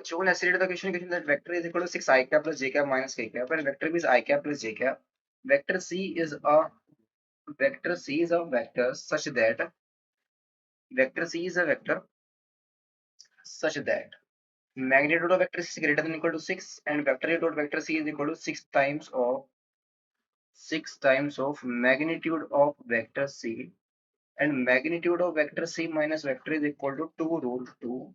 Joule has stated the question that vector is equal to 6 I cap plus j cap minus k cap, and vector B is I cap plus j cap. Vector C is a vector such that magnitude of vector C is greater than or equal to 6, and vector A dot vector C is equal to 6 times of magnitude of vector C, and magnitude of vector C minus vector is equal to 2 root 2,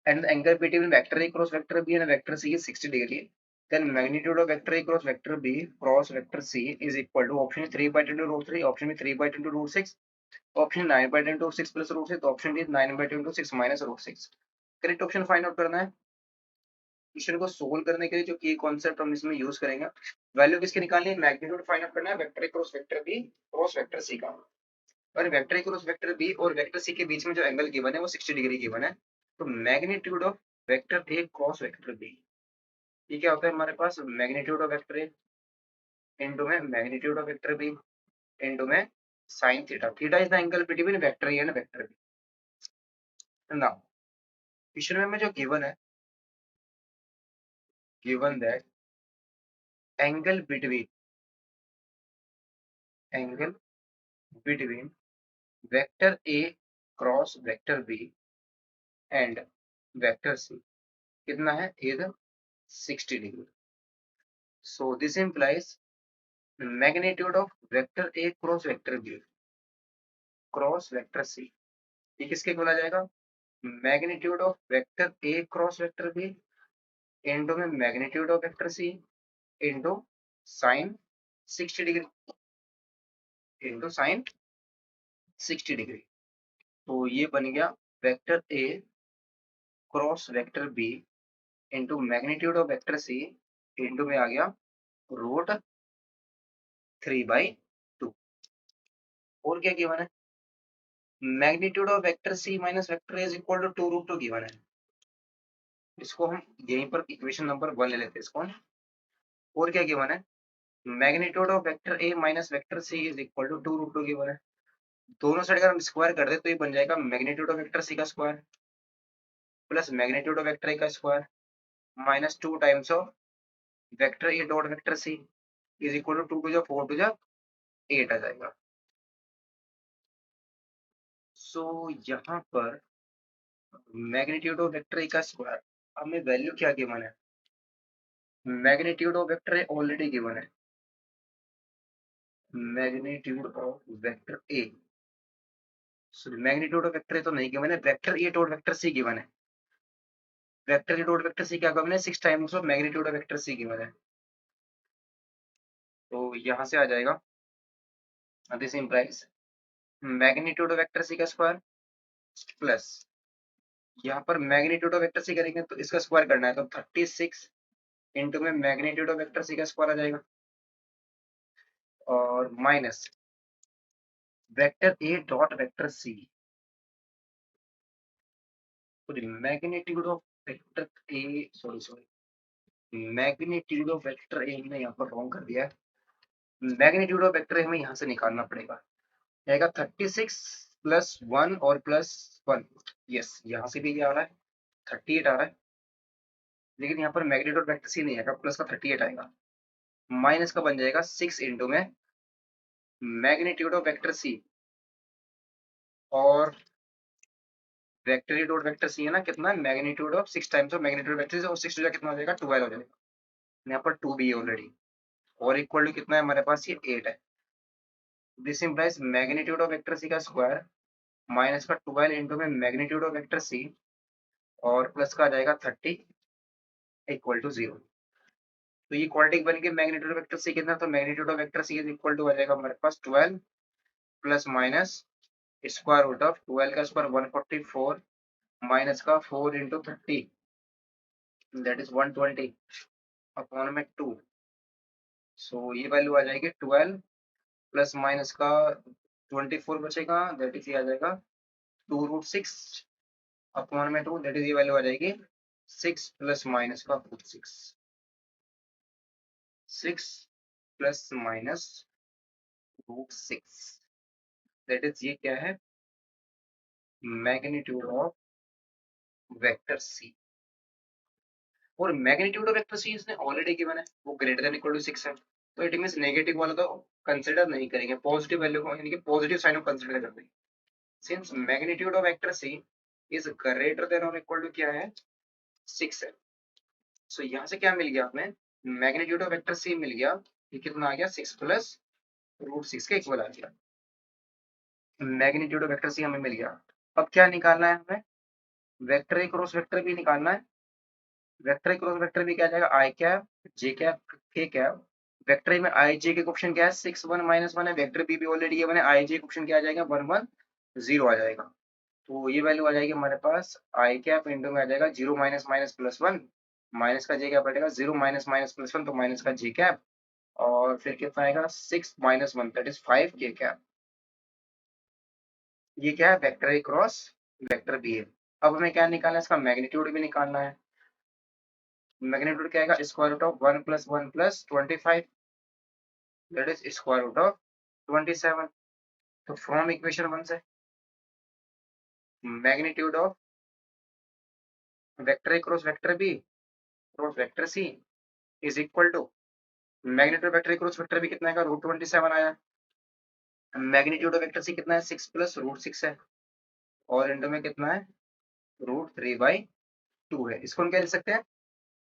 and the angle between vector A cross vector B and vector C is 60 degree, then magnitude of vector A cross vector B cross vector C is equal to option 3 by 10 to root 3, option B 3 by 10 to root 6, option 9 by 10 to 6 plus root 6, option D 9 by 10 to 6 minus root 6. Correct option find out करना है। Question को solve करने के लिए जो की concept हम इसमें यूज करेंगे, वैल्यू किसकी निकालनी है, मैग्नीट्यूड फाइंड आउट करना है vector A cross vector B cross vector C का। और vector A cross vector B और वेक्टर सी के बीच में जो एंगल गिवन है वो 60 डिग्री गिवन है। तो magnitude of vector A cross vector B, ये क्या होता है हमारे पास, magnitude of vector A into में magnitude of vector B into में sin theta. Theta is the angle between vector A and vector B. Now question में जो गिवन है, given that angle between vector A cross vector B and vector C कितना है, is 60 degree. So this implies magnitude of vector A cross vector B cross vector C, ये किसके बोला जाएगा, magnitude of vector A cross vector B into में magnitude of vector C into sine 60 degree into sine 60 degree. तो ये बन गया vector A cross vector B into magnitude of vector C into में आ गया रूट 3/2। और क्या गिवन है, magnitude of vector C minus vector is equal to 2 root 2 given है। इसको हम यहीं पर इक्वेशन नंबर 1 ले लेते हैं इसको। और क्या गिवन है, magnitude of vector A minus vector C is equal to 2 root 2 given है। दोनों साइड अगर हम स्क्वायर कर दे तो ये बन जाएगा मैग्नीट्यूड ऑफ वेक्टर सी का square plus magnitude of vector A का square minus 2 times of vector A dot vector C is equal to 2 to जा 4 टू जा 8 आ जाएगा। सो यहाँ पर मैग्नीट्यूड ऑफ वेक्टर ए का स्क्वायर, हमें वैल्यू क्या गिवन है, magnitude of vector A already given है, magnitude of vector A, magnitude of vector A तो नहीं गिवन है, vector A dot vector C given है। Vector A dot vector C क्या गिवन है, 6 times of magnitude of vector C given है। तो यहाँ से आ जाएगा this implies magnitude of vector C का स्क्वायर प्लस यहाँ पर मैग्नीट्यूड ऑफ वेक्टर सी करेंगे तो इसका स्क्वायर करना है, तो 36 इंटू में मैग्नीट्यूड ऑफ वेक्टर सी का स्क्वायर आ जाएगा और minus vector A dot vector C, magnitude of vector A, sorry magnitude of vector A हमने यहाँ पर रॉन्ग कर दिया है। मैग्नीट्यूड ऑफ वेक्टर हमें यहाँ से निकालना पड़ेगा, आएगा 36 प्लस 1 और प्लस 1, यस यहाँ से भी ये आ रहा है 38 आ रहा है, लेकिन यहाँ पर मैग्नीट्यूड ऑफ वेक्टर सी नहीं आएगा, प्लस का 38 आएगा, माइनस का बन जाएगा 6 इंटू में मैग्नीट्यूड ऑफ वेक्टर सी और vector A dot vector C है ना, कितना है magnitude of 6 times of magnitude vector C, और 6 जो कितना हो जाएगा 12 हो जाएगा, यहाँ पर 2 भी है ऑलरेडी, और इक्वल टू कितना है हमारे पास, ये 8 है। This implies magnitude of vector C का स्क्वायर माइनस का 12 इंटू में मैग्नीट्यूड ऑफ वेक्टर सी और प्लस का आ जाएगा 30 इक्वल टू 0। तो ये क्वाड्रेटिक बन के मैग्नीट्यूड ऑफ वेक्टर सी कितना, तो magnitude of vector C is equal to आ जाएगा हमारे पास 12 plus minus square root of 12 का स्क्वायर 144 माइनस का 4 इंटू 30 दैट इज 120 अपॉन में 2। सो ये वैल्यू आ जाएगी 12 प्लस माइनस का 24 बचेगा, दैट इज ये आ जाएगा 2 रूट 6 अपॉन में 2, दैट इज ये वैल्यू आ जाएगी 6 प्लस माइनस का 6 plus minus root 6, that is ये क्या है, मैग्नीट्यूड ऑफ वेक्टर सी। और मैग्नीट्यूड ऑफ वेक्टर सी इसने ऑलरेडी गिवन है, वो ग्रेटर देन इक्वल टू 6 है, तो इट मींस नेगेटिव वाला तो कंसीडर नहीं करेंगे, पॉजिटिव वैल्यू को यानी कि पॉजिटिव साइन को कंसीडर कर देंगे। Since magnitude of vector C is greater than और इक्वल टू क्या है 6 है, सो यहाँ से क्या मिल गया हमें, मैग्नीट्यूड ऑफ वेक्टर सी मिल गया, ये कितना आ गया 6 प्लस रूट 6 के इक्वल आ गया, मैग्नीट्यूड ऑफ वेक्टर सी हमें मिल गया। अब क्या निकालना है हमें, vector A cross vector B निकालना है। Vector A cross vector B क्या आ जाएगा, I cap J cap K cap, vector A में आई जे के ऑप्शन क्या है 6 1 -1 है, वेक्टर बी भी ऑलरेडी गिवन है, आई जे ऑप्शन क्या आ जाएगा 1 1 0 आ जाएगा, तो ये वैल्यू आ जाएगी हमारे पास आई कैप इंटू में आ जाएगा 0 माइनस माइनस प्लस 1, माइनस का जे कैप बैठेगा 0 माइनस माइनस प्लस 1 तो माइनस का जे कैप, और फिर कितना आएगा 6 माइनस 1 दैट इज 5 के कैप। ये क्या है vector A cross vector B है। अब हमें क्या निकालना है, इसका मैग्नीट्यूड भी निकालना है। मैग्नीट्यूड क्या आएगा स्क्वायर रूट ऑफ 1 प्लस 1 प्लस 25 that is square root of 27। तो फ्रॉम इक्वेशन 1 से magnitude of vector A cross vector B cross vector C is equal to magnitude vector A cross vector B कितना आएगा रूट 27 आया, magnitude of vector C कितना है 6 plus root 6 है, और into में कितना है रूट 3/2 है, इसको हम क्या लिख सकते हैं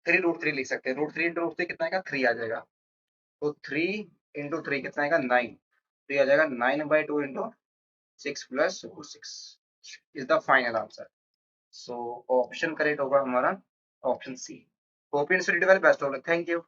3 रूट 3 लिख सकते हैं, रूट 3 इंटू रूट 3 कितना आएगा 3 आ जाएगा, तो 3 इंटू 3 कितना आएगा 9, तो ये आ जाएगा 9/2 into 6 plus root 6 is the final answer. So option correct होगा हमारा option C. Hope you study well, best of luck, thank you.